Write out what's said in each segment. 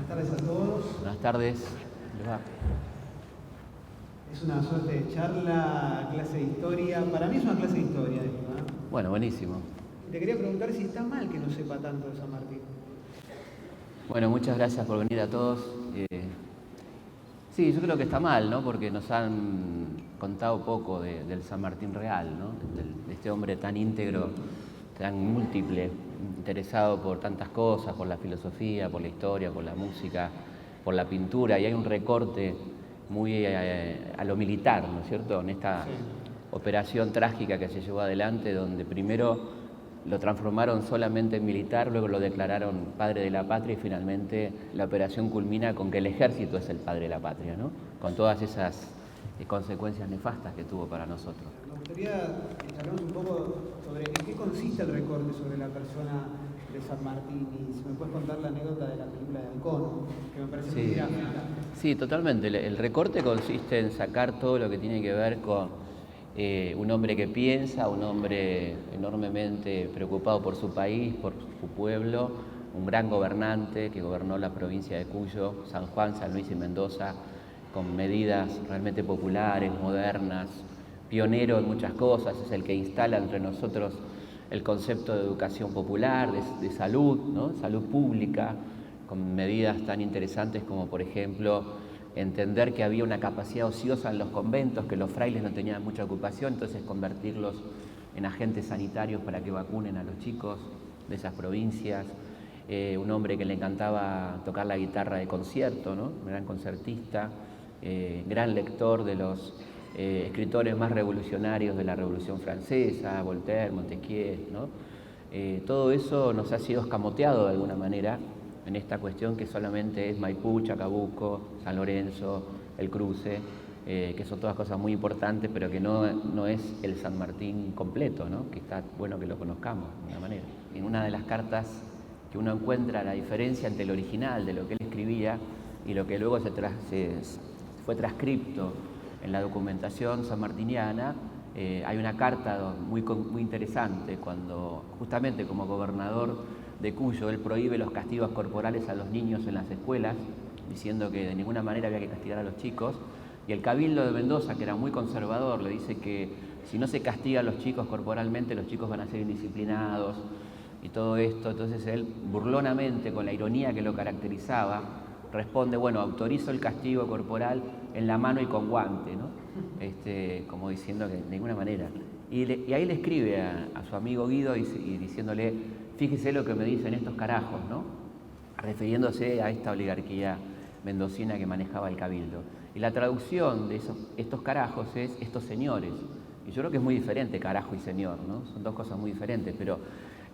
Buenas tardes a todos. Buenas tardes. ¿Les va? Es una suerte de charla, clase de historia. Para mí es una clase de historia esto, ¿eh? Bueno, buenísimo. Te quería preguntar si está mal que no sepa tanto de San Martín. Bueno, muchas gracias por venir a todos. Sí, yo creo que está mal, ¿no? Porque nos han contado poco del San Martín real, ¿no? De este hombre tan íntegro, tan múltiple, interesado por tantas cosas, por la filosofía, por la historia, por la música, por la pintura, y hay un recorte muy a lo militar, ¿no es cierto? En esta operación trágica que se llevó adelante, donde primero lo transformaron solamente en militar, luego lo declararon padre de la patria y finalmente la operación culmina con que el ejército es el padre de la patria, ¿no? Con todas esas consecuencias nefastas que tuvo para nosotros. Me gustaría que charlemos un poco sobre en qué consiste el recorte sobre la persona de San Martín, y si me puedes contar la anécdota de la película de Halcón, que me parece muy gráfica. Sí, totalmente. El recorte consiste en sacar todo lo que tiene que ver con un hombre que piensa, un hombre enormemente preocupado por su país, por su pueblo, un gran gobernante que gobernó la provincia de Cuyo, San Juan, San Luis y Mendoza, con medidas realmente populares, modernas, pionero en muchas cosas, es el que instala entre nosotros el concepto de educación popular, de salud, ¿no? Salud pública, con medidas tan interesantes como, por ejemplo, entender que había una capacidad ociosa en los conventos, que los frailes no tenían mucha ocupación, entonces convertirlos en agentes sanitarios para que vacunen a los chicos de esas provincias. Un hombre que le encantaba tocar la guitarra de concierto, ¿no? Un gran concertista, gran lector de los escritores más revolucionarios de la Revolución Francesa, Voltaire, Montesquieu, ¿no? Todo eso nos ha sido escamoteado de alguna manera en esta cuestión que solamente es Maipú, Chacabuco, San Lorenzo, El Cruce, que son todas cosas muy importantes, pero que no es el San Martín completo, ¿no? Que está bueno que lo conozcamos de alguna manera. En una de las cartas que uno encuentra la diferencia entre el original de lo que él escribía y lo que luego fue transcripto en la documentación sanmartiniana, hay una carta muy interesante cuando justamente como gobernador de Cuyo él prohíbe los castigos corporales a los niños en las escuelas, diciendo que de ninguna manera había que castigar a los chicos, y el Cabildo de Mendoza, que era muy conservador, le dice que si no se castiga a los chicos corporalmente, los chicos van a ser indisciplinados y todo esto. Entonces él, burlonamente, con la ironía que lo caracterizaba, responde, bueno, autorizo el castigo corporal en la mano y con guante, ¿no? Como diciendo que de ninguna manera. Y ahí le escribe a su amigo Guido y diciéndole, fíjese lo que me dicen estos carajos, ¿no? Refiriéndose a esta oligarquía mendocina que manejaba el Cabildo. Y la traducción de estos carajos es estos señores. Y yo creo que es muy diferente carajo y señor, ¿no? Son dos cosas muy diferentes, pero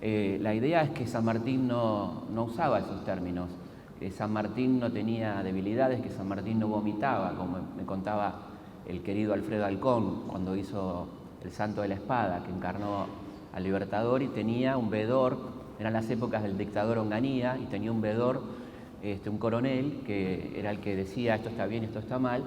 la idea es que San Martín no usaba esos términos. San Martín no tenía debilidades, que San Martín no vomitaba, como me contaba el querido Alfredo Halcón cuando hizo El Santo de la Espada, que encarnó al Libertador y tenía un vedor, eran las épocas del dictador Onganía, y tenía un vedor, un coronel, que era el que decía esto está bien, esto está mal,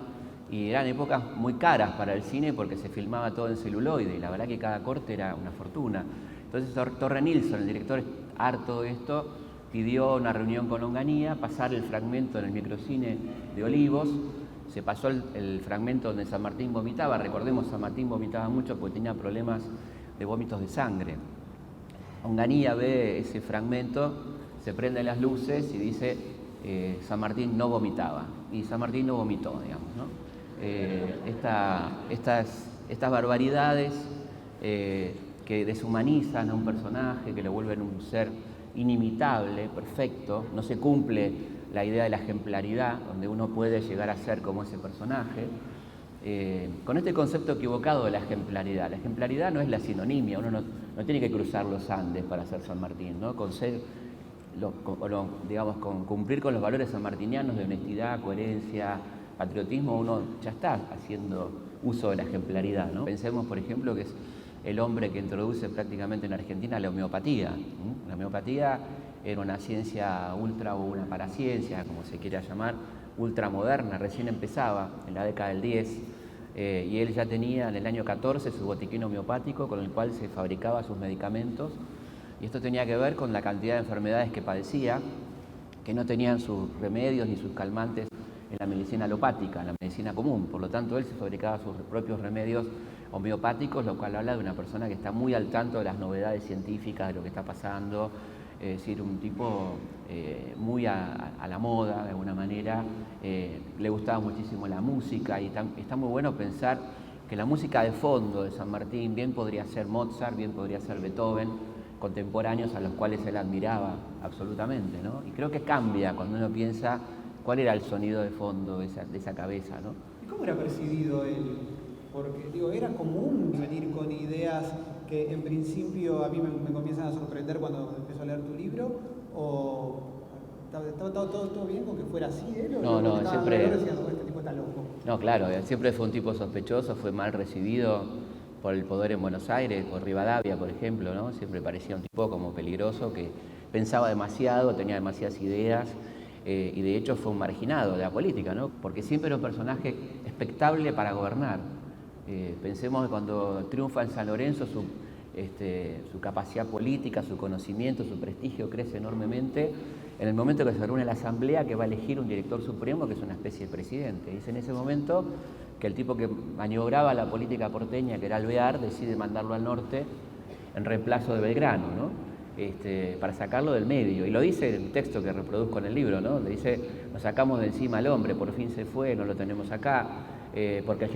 y eran épocas muy caras para el cine porque se filmaba todo en celuloide, y la verdad que cada corte era una fortuna. Entonces Torre Nilsson, el director harto de esto, pidió una reunión con Onganía, pasar el fragmento en el microcine de Olivos. Se pasó el fragmento donde San Martín vomitaba. Recordemos, San Martín vomitaba mucho porque tenía problemas de vómitos de sangre. Onganía ve ese fragmento, se prenden las luces y dice San Martín no vomitaba. Y San Martín no vomitó, digamos, ¿no? Estas barbaridades que deshumanizan a un personaje, que lo vuelven un ser inimitable, perfecto, no se cumple la idea de la ejemplaridad, donde uno puede llegar a ser como ese personaje, con este concepto equivocado de la ejemplaridad. La ejemplaridad no es la sinonimia, uno no tiene que cruzar los Andes para ser San Martín, ¿no? Con cumplir con los valores sanmartinianos de honestidad, coherencia, patriotismo, uno ya está haciendo uso de la ejemplaridad, ¿no? Pensemos, por ejemplo, que es el hombre que introduce prácticamente en Argentina la homeopatía. La homeopatía era una ciencia ultra o una paraciencia, como se quiera llamar, ultramoderna, recién empezaba en la década del 10, y él ya tenía en el año 14 su botiquín homeopático con el cual se fabricaba sus medicamentos, y esto tenía que ver con la cantidad de enfermedades que padecía, que no tenían sus remedios ni sus calmantes en la medicina alopática, en la medicina común. Por lo tanto, él se fabricaba sus propios remedios homeopáticos, lo cual habla de una persona que está muy al tanto de las novedades científicas, de lo que está pasando, es decir, un tipo muy a la moda, de alguna manera. Le gustaba muchísimo la música y está muy bueno pensar que la música de fondo de San Martín bien podría ser Mozart, bien podría ser Beethoven, contemporáneos a los cuales él admiraba absolutamente, ¿no? Y creo que cambia cuando uno piensa cuál era el sonido de fondo de esa cabeza, ¿no? ¿Y cómo era percibido él? Porque, digo, era común venir con ideas que en principio a mí me comienzan a sorprender cuando empiezo a leer tu libro, o ¿estaba todo bien con que fuera así él? No, siempre... Este tipo está loco. No, claro, siempre fue un tipo sospechoso, fue mal recibido por el poder en Buenos Aires, por Rivadavia, por ejemplo, ¿no? Siempre parecía un tipo como peligroso, que pensaba demasiado, tenía demasiadas ideas, y de hecho fue un marginado de la política, ¿no? Porque siempre era un personaje expectable para gobernar. Pensemos que cuando triunfa en San Lorenzo, su capacidad política, su conocimiento, su prestigio crece enormemente en el momento que se reúne la asamblea que va a elegir un director supremo, que es una especie de presidente. Y es en ese momento que el tipo que maniobraba la política porteña, que era Alvear, decide mandarlo al norte en reemplazo de Belgrano, ¿no? Para sacarlo del medio. Y lo dice el texto que reproduzco en el libro, ¿no? Le dice: nos sacamos de encima al hombre, por fin se fue, no lo tenemos acá, porque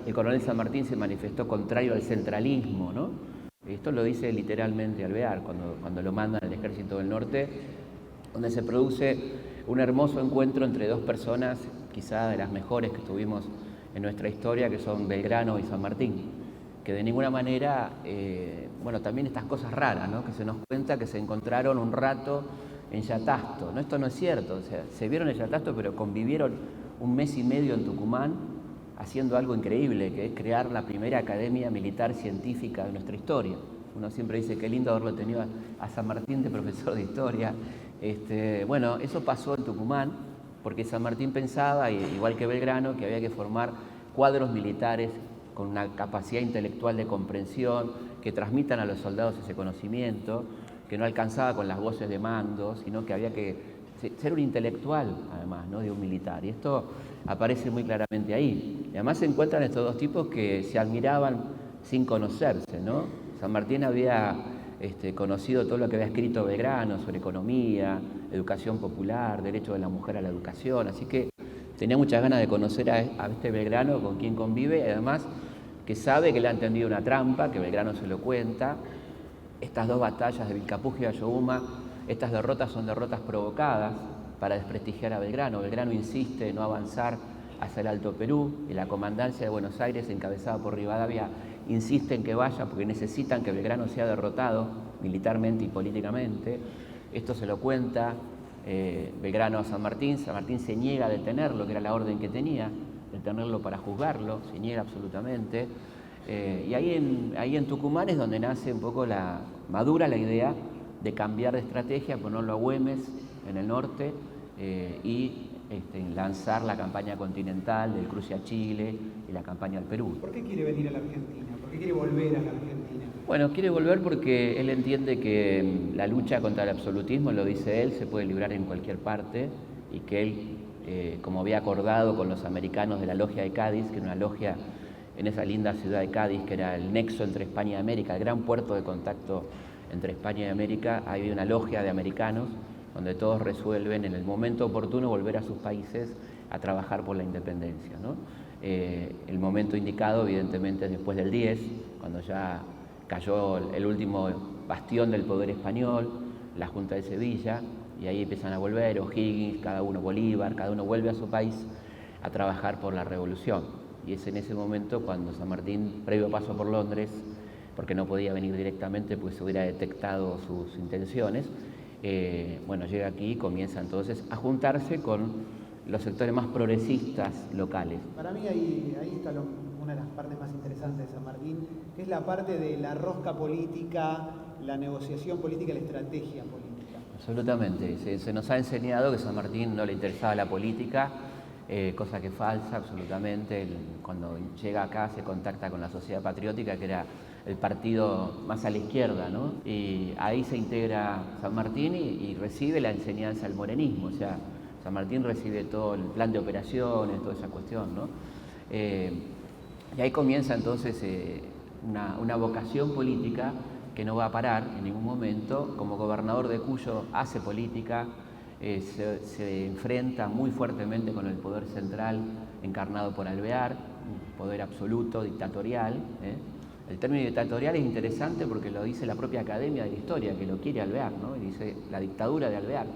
el coronel San Martín se manifestó contrario al centralismo, ¿no? Esto lo dice literalmente Alvear cuando lo mandan al ejército del norte, donde se produce un hermoso encuentro entre dos personas, quizá de las mejores que tuvimos en nuestra historia, que son Belgrano y San Martín, que de ninguna manera, también estas cosas raras, ¿no? Que se nos cuenta que se encontraron un rato en Yatasto, ¿no? Esto no es cierto, o sea, se vieron en Yatasto, pero convivieron un mes y medio en Tucumán, haciendo algo increíble, que es crear la primera academia militar científica de nuestra historia. Uno siempre dice qué lindo haberlo tenido a San Martín de profesor de historia. Eso pasó en Tucumán, porque San Martín pensaba, igual que Belgrano, que había que formar cuadros militares con una capacidad intelectual de comprensión, que transmitan a los soldados ese conocimiento, que no alcanzaba con las voces de mando, sino que había que ser un intelectual, además, ¿no? De un militar. Y esto aparece muy claramente ahí. Y además se encuentran estos dos tipos que se admiraban sin conocerse, ¿no? San Martín había conocido todo lo que había escrito Belgrano sobre economía, educación popular, derecho de la mujer a la educación, así que tenía muchas ganas de conocer a este Belgrano con quien convive, y además que sabe que le ha tendido una trampa, que Belgrano se lo cuenta. Estas dos batallas de Vilcapugio y Ayohuma, estas derrotas son derrotas provocadas para desprestigiar a Belgrano. Belgrano insiste en no avanzar hacia el Alto Perú, y la comandancia de Buenos Aires, encabezada por Rivadavia, insiste en que vaya porque necesitan que Belgrano sea derrotado militarmente y políticamente. Esto se lo cuenta Belgrano a San Martín. San Martín se niega a detenerlo, que era la orden que tenía, detenerlo para juzgarlo, se niega absolutamente. Y ahí en Tucumán es donde nace un poco madura la idea de cambiar de estrategia, ponerlo a Güemes en el norte y lanzar la campaña continental del cruce a Chile y la campaña al Perú. ¿Por qué quiere venir a la Argentina? ¿Por qué quiere volver a la Argentina? Bueno, quiere volver porque él entiende que la lucha contra el absolutismo, lo dice él, se puede librar en cualquier parte, y que él, como había acordado con los americanos de la Logia de Cádiz, que era una logia en esa linda ciudad de Cádiz, que era el nexo entre España y América, el gran puerto de contacto entre España y América, había una logia de americanos donde todos resuelven en el momento oportuno volver a sus países a trabajar por la independencia, ¿no? El momento indicado, evidentemente, es después del 10, cuando ya cayó el último bastión del poder español, la Junta de Sevilla, y ahí empiezan a volver O'Higgins, cada uno Bolívar, cada uno vuelve a su país a trabajar por la revolución. Y es en ese momento cuando San Martín, previo paso por Londres, porque no podía venir directamente, pues se hubiera detectado sus intenciones, llega aquí y comienza entonces a juntarse con los sectores más progresistas locales. Para mí ahí está una de las partes más interesantes de San Martín, que es la parte de la rosca política, la negociación política, la estrategia política. Absolutamente. Se nos ha enseñado que a San Martín no le interesaba la política, cosa que es falsa absolutamente. Cuando llega acá se contacta con la Sociedad Patriótica, que era el partido más a la izquierda, ¿no? Y ahí se integra San Martín y recibe la enseñanza del morenismo, o sea, San Martín recibe todo el plan de operaciones, toda esa cuestión, ¿no? Y ahí comienza entonces una vocación política que no va a parar en ningún momento. Como gobernador de Cuyo hace política, se enfrenta muy fuertemente con el poder central encarnado por Alvear, un poder absoluto, dictatorial. El término dictatorial es interesante porque lo dice la propia Academia de la Historia, que lo quiere Alvear, ¿no? Y dice la dictadura de Alvear.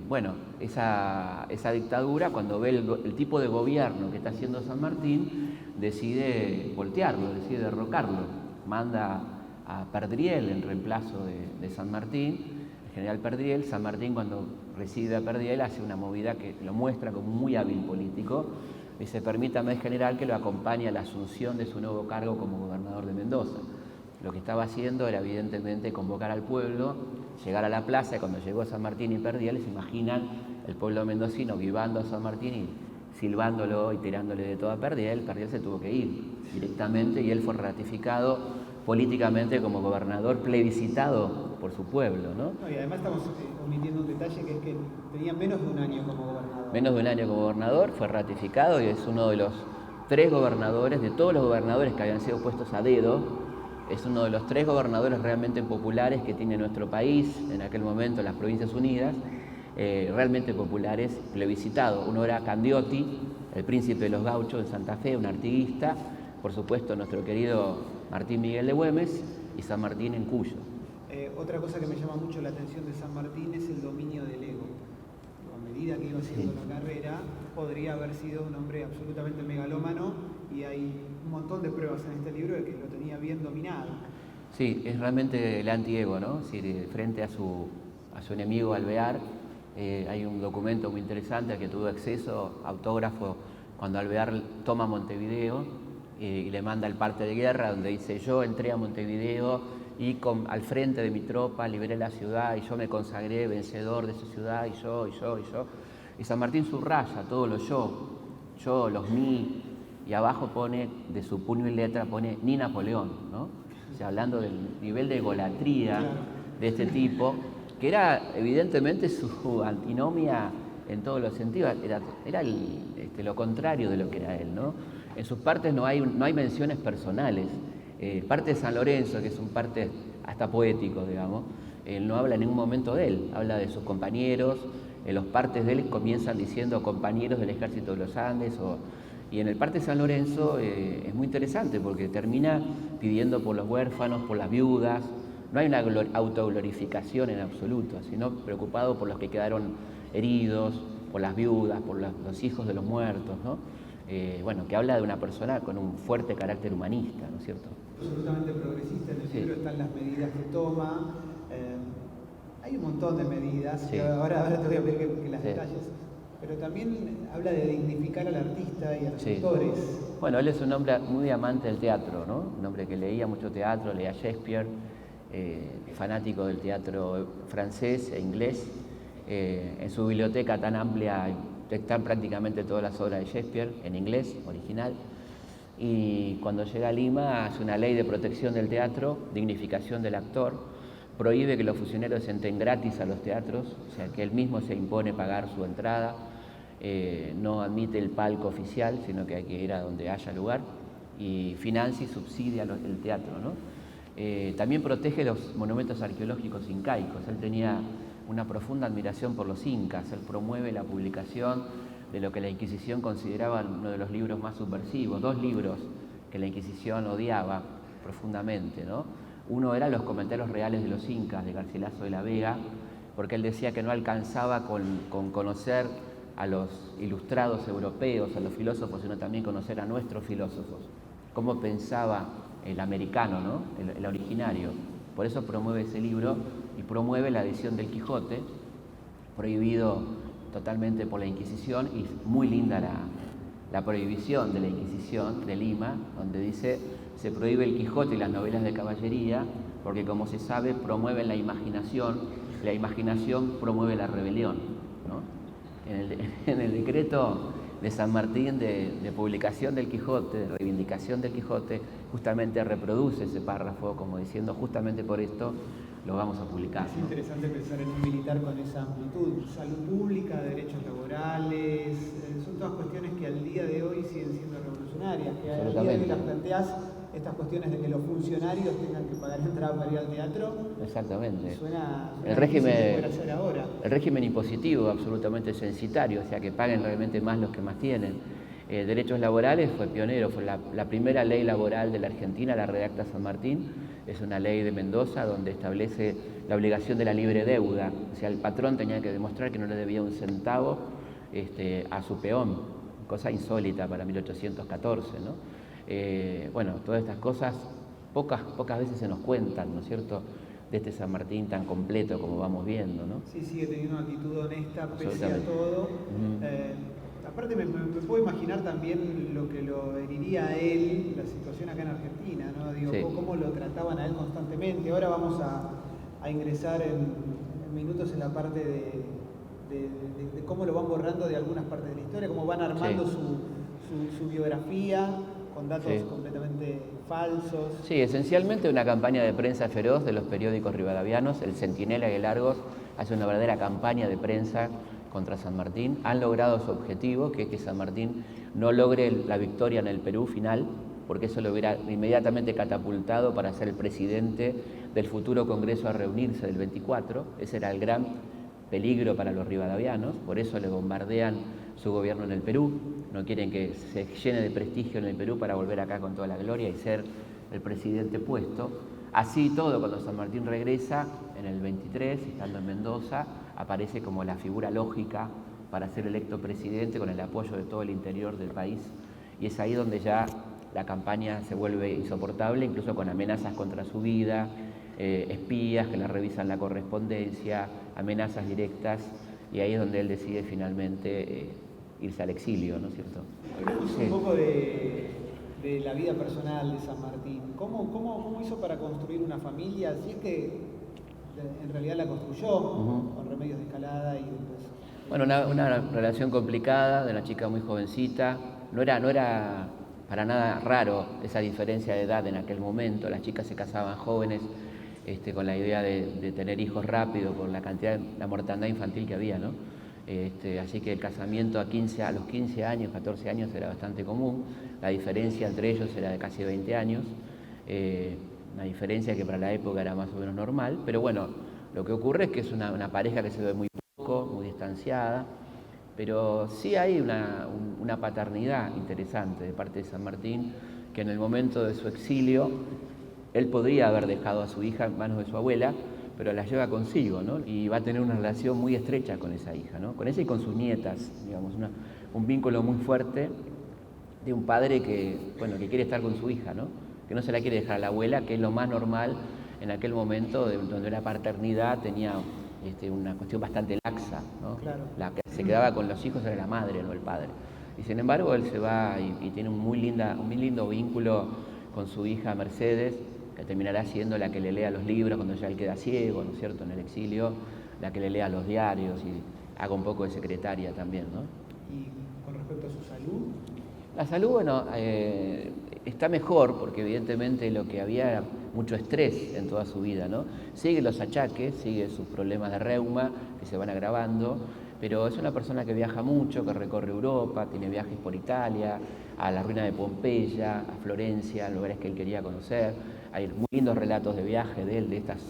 Bueno, esa dictadura, cuando ve el tipo de gobierno que está haciendo San Martín, decide voltearlo, decide derrocarlo. Manda a Perdriel en reemplazo de San Martín, el general Perdriel. San Martín, cuando recibe a Perdriel, hace una movida que lo muestra como muy hábil político. Dice: permítame, general, que lo acompañe a la asunción de su nuevo cargo como gobernador de Mendoza. Lo que estaba haciendo era evidentemente convocar al pueblo, llegar a la plaza, y cuando llegó San Martín y Perdriel, se imaginan el pueblo mendocino vivando a San Martín y silbándolo y tirándole de todo a Perdriel. Perdriel se tuvo que ir directamente y él fue ratificado políticamente como gobernador, plebiscitado por su pueblo, ¿no? Y además estamos omitiendo un detalle, que es que tenía menos de un año como gobernador. Menos de un año como gobernador, fue ratificado y es uno de los 3 gobernadores, de todos los gobernadores que habían sido puestos a dedo, es uno de los 3 gobernadores realmente populares que tiene nuestro país, en aquel momento las Provincias Unidas, realmente populares, plebiscitado. Uno era Candioti, el príncipe de los gauchos en Santa Fe, un artiguista, por supuesto nuestro querido Martín Miguel de Güemes, y San Martín en Cuyo. Otra cosa que me llama mucho la atención de San Martín es el dominio del ego. A medida que iba haciendo la carrera, podría haber sido un hombre absolutamente megalómano, y hay un montón de pruebas en este libro de que lo tenía bien dominado. Sí, es realmente el antiego, ¿no? Es decir, frente a su enemigo Alvear. Hay un documento muy interesante al que tuvo acceso, autógrafo, cuando Alvear toma Montevideo y le manda el parte de guerra, donde dice: yo entré a Montevideo y al frente de mi tropa liberé la ciudad, y yo me consagré vencedor de esa ciudad, y yo. Y San Martín subraya todo lo yo, los mí, y abajo pone, de su puño y letra, pone ni Napoleón, ¿no? O sea, hablando del nivel de egolatría de este tipo, que era evidentemente su antinomia en todos los sentidos, era lo contrario de lo que era él, ¿no? En sus partes no hay menciones personales. Parte de San Lorenzo, que es un parte hasta poético, digamos, él no habla en ningún momento de él, habla de sus compañeros. Los partes de él comienzan diciendo compañeros del ejército de los Andes, y en el parte de San Lorenzo es muy interesante porque termina pidiendo por los huérfanos, por las viudas. No hay una autoglorificación en absoluto, sino preocupado por los que quedaron heridos, por las viudas, por los hijos de los muertos, ¿no? Bueno, que habla de una persona con un fuerte carácter humanista, ¿no es cierto? Absolutamente progresista. En el libro están las medidas que toma. Hay un montón de medidas, Sí. que ahora te voy a pedir que las Sí. detalles, pero también habla de dignificar al artista y a los Sí. autores. Bueno, él es un hombre muy amante del teatro, ¿no? Un hombre que leía mucho teatro, leía Shakespeare, fanático del teatro francés e inglés. En su biblioteca tan amplia están prácticamente todas las obras de Shakespeare en inglés, original. Y cuando llega a Lima hace una ley de protección del teatro, dignificación del actor, prohíbe que los funcionarios entren gratis a los teatros, o sea que él mismo se impone pagar su entrada, no admite el palco oficial, sino que hay que ir a donde haya lugar, y financia y subsidia el teatro, ¿no? También protege los monumentos arqueológicos incaicos. Él tenía una profunda admiración por los incas. Él promueve la publicación de lo que la Inquisición consideraba uno de los libros más subversivos, 2 libros que la Inquisición odiaba profundamente, ¿no? Uno era Los comentarios reales de los incas, de Garcilaso de la Vega, porque él decía que no alcanzaba con conocer a los ilustrados europeos, a los filósofos, sino también conocer a nuestros filósofos, cómo pensaba el americano, ¿no? El originario. Por eso promueve ese libro y promueve la edición del Quijote, prohibido totalmente por la Inquisición, y muy linda la prohibición de la Inquisición de Lima, donde dice: se prohíbe el Quijote y las novelas de caballería porque, como se sabe, promueven la imaginación promueve la rebelión, ¿no? En el decreto de San Martín, de publicación del Quijote, de reivindicación del Quijote, justamente reproduce ese párrafo como diciendo justamente por esto lo vamos a publicar. Es interesante pensar en un militar con esa amplitud, salud pública, derechos laborales, son todas cuestiones que al día de hoy siguen siendo revolucionarias, que al día de hoy las planteás, estas cuestiones de que los funcionarios tengan que pagar entrada para ir al teatro. Exactamente. Suena el régimen, hacer ahora. El régimen impositivo absolutamente censitario, o sea que paguen realmente más los que más tienen. Derechos laborales fue pionero, fue la primera ley laboral de la Argentina, la redacta San Martín, es una ley de Mendoza donde establece la obligación de la libre deuda, o sea el patrón tenía que demostrar que no le debía un centavo a su peón, cosa insólita para 1814, ¿no? Bueno, todas estas cosas pocas veces se nos cuentan, ¿no es cierto?, de este San Martín tan completo como vamos viendo, ¿no? Sí, sigue teniendo una actitud honesta pese a todo. Aparte me puedo imaginar también lo que lo heriría a él, la situación acá en Argentina, ¿no? Digo, sí. Cómo lo trataban a él constantemente. Ahora vamos a ingresar en minutos en la parte de cómo lo van borrando de algunas partes de la historia, cómo van armando sí. su biografía con datos completamente falsos. Sí, esencialmente una campaña de prensa feroz de los periódicos rivadavianos. El Centinela y el Argos hace una verdadera campaña de prensa contra San Martín. Han logrado su objetivo, que es que San Martín no logre la victoria en el Perú final, porque eso lo hubiera inmediatamente catapultado para ser el presidente del futuro Congreso a reunirse del 24. Ese era el gran peligro para los rivadavianos, por eso le bombardean su gobierno en el Perú, no quieren que se llene de prestigio en el Perú para volver acá con toda la gloria y ser el presidente puesto. Así todo, cuando San Martín regresa en el 23, estando en Mendoza, aparece como la figura lógica para ser electo presidente con el apoyo de todo el interior del país, y es ahí donde ya la campaña se vuelve insoportable, incluso con amenazas contra su vida, espías que le revisan la correspondencia, amenazas directas, y ahí es donde él decide finalmente irse al exilio, ¿no es cierto? Hablemos un poco de la vida personal de San Martín. ¿Cómo hizo para construir una familia? Si es que en realidad la construyó con Remedios de Escalada y después... Bueno, una relación complicada de una chica muy jovencita. No era para nada raro esa diferencia de edad en aquel momento. Las chicas se casaban jóvenes con la idea de tener hijos rápido por la cantidad, la mortandad infantil que había, ¿no? Así que el casamiento a los 15 años, 14 años era bastante común. La diferencia entre ellos era de casi 20 años. Una diferencia que para la época era más o menos normal. Pero bueno, lo que ocurre es que es una pareja que se ve muy poco, muy distanciada. Pero sí hay una paternidad interesante de parte de San Martín, que en el momento de su exilio él podría haber dejado a su hija en manos de su abuela, pero la lleva consigo, ¿no? Y va a tener una relación muy estrecha con esa hija, ¿no? Con ella y con sus nietas, digamos, un vínculo muy fuerte de un padre que quiere estar con su hija, ¿no? Que no se la quiere dejar a la abuela, que es lo más normal en aquel momento, donde la paternidad tenía una cuestión bastante laxa, ¿no? Claro. La que se quedaba con los hijos era la madre, no el padre. Y sin embargo él se va y tiene un muy lindo vínculo con su hija Mercedes, que terminará siendo la que le lea los libros cuando ya él queda ciego, ¿no es cierto?, en el exilio, la que le lea los diarios y haga un poco de secretaria también, ¿no? ¿Y con respecto a su salud? La salud, bueno, está mejor porque evidentemente lo que había era mucho estrés en toda su vida, ¿no? Sigue los achaques, sigue sus problemas de reuma que se van agravando, pero es una persona que viaja mucho, que recorre Europa, tiene viajes por Italia, a la ruina de Pompeya, a Florencia, lugares que él quería conocer. Hay muy lindos relatos de viaje de él, de estas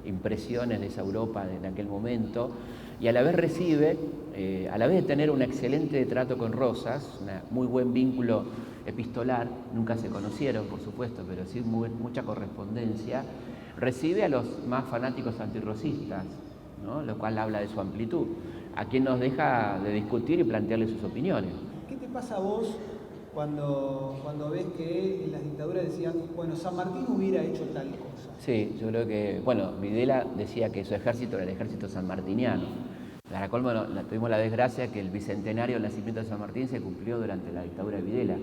impresiones de esa Europa de aquel momento, y a la vez recibe, a la vez de tener un excelente trato con Rosas, un muy buen vínculo epistolar, nunca se conocieron, por supuesto, pero sí mucha correspondencia, recibe a los más fanáticos antirrosistas, ¿no? Lo cual habla de su amplitud, a quien nos deja de discutir y plantearle sus opiniones. ¿Qué te pasa a vos cuando ves que en las dictaduras decían, bueno, San Martín hubiera hecho tal cosa? Sí, yo creo que, Videla decía que su ejército era el ejército sanmartiniano. Para colmo, tuvimos la desgracia que el bicentenario del nacimiento de San Martín se cumplió durante la dictadura de Videla,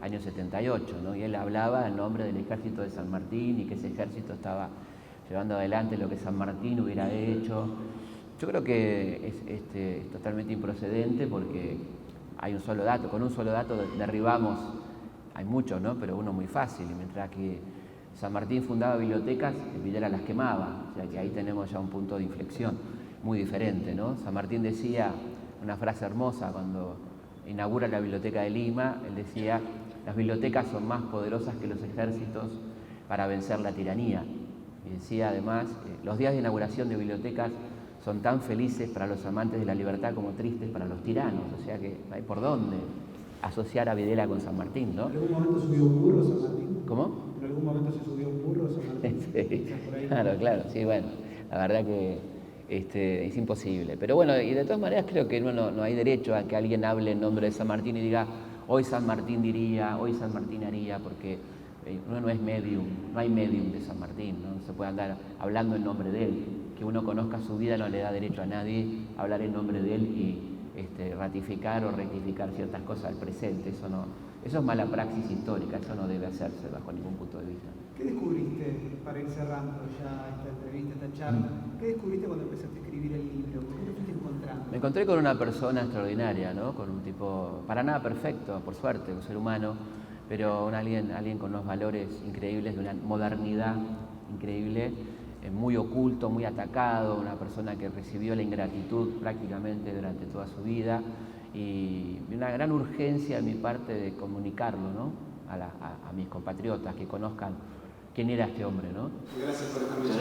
año 78, ¿no? Y él hablaba en nombre del ejército de San Martín y que ese ejército estaba llevando adelante lo que San Martín hubiera hecho. Yo creo que es totalmente improcedente porque hay un solo dato, con un solo dato derribamos, hay muchos, ¿no? Pero uno muy fácil, y mientras que San Martín fundaba bibliotecas, Videla las quemaba, o sea que ahí tenemos ya un punto de inflexión muy diferente, ¿no? San Martín decía una frase hermosa cuando inaugura la Biblioteca de Lima, él decía: las bibliotecas son más poderosas que los ejércitos para vencer la tiranía. Y decía además, los días de inauguración de bibliotecas son tan felices para los amantes de la libertad como tristes para los tiranos, o sea que no hay por dónde asociar a Videla con San Martín, ¿no? ¿En algún momento subió un burro San Martín? ¿Cómo? ¿En algún momento se subió un burro San Martín? Sí, Por ahí. claro, sí, bueno, la verdad que es imposible. Pero bueno, y de todas maneras creo que no hay derecho a que alguien hable en nombre de San Martín y diga, hoy San Martín diría, hoy San Martín haría, porque uno no es medium, no hay medium de San Martín, no se puede andar hablando en nombre de él. Que uno conozca su vida no le da derecho a nadie a hablar en nombre de él y ratificar o rectificar ciertas cosas del presente. Eso es mala praxis histórica, eso no debe hacerse bajo ningún punto de vista. ¿Qué descubriste, para ir cerrando ya esta entrevista, esta charla, qué descubriste cuando empezaste a escribir el libro? ¿Qué te fuiste encontrando? Me encontré con una persona extraordinaria, ¿no? Con un tipo, para nada perfecto, por suerte, un ser humano, pero alguien con unos valores increíbles, de una modernidad increíble, muy oculto, muy atacado, una persona que recibió la ingratitud prácticamente durante toda su vida y una gran urgencia de mi parte de comunicarlo, ¿no? a mis compatriotas, que conozcan quién era este hombre, ¿no? Gracias por esta